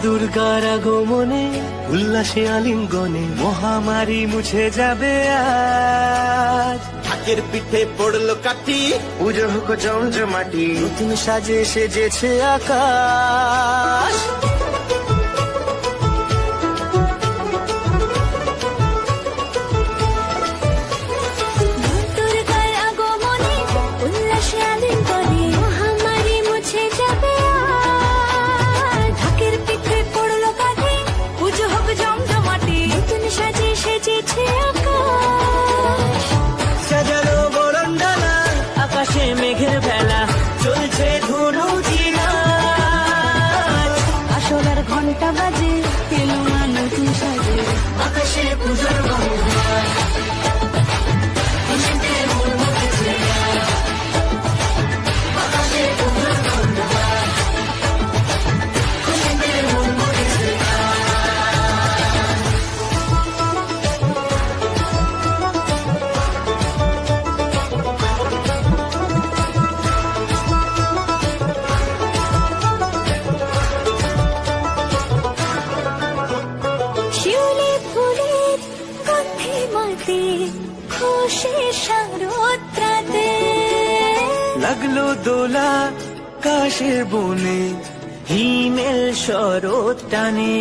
দুর্গার আগমনে উল্লাসে আলিঙ্গনে মহামারী মুছে যাবে আজ। ঢাকের পিঠে পড়লো কাঠি, পুজো হোক জমজমাটি, নতুন সাজে সেজেছে আকাশ। সাজানো বরণডালা, আকাশে মেঘের ভেলা, চলছে ধুনু চিনাচ। আসলার ঘন্টা বাজে, এলো না নতুন সাজে, আকাশে পুজোর গন্ধ। লাগলো দোলা কাশের বনে, হিমেল শরৎ টানে।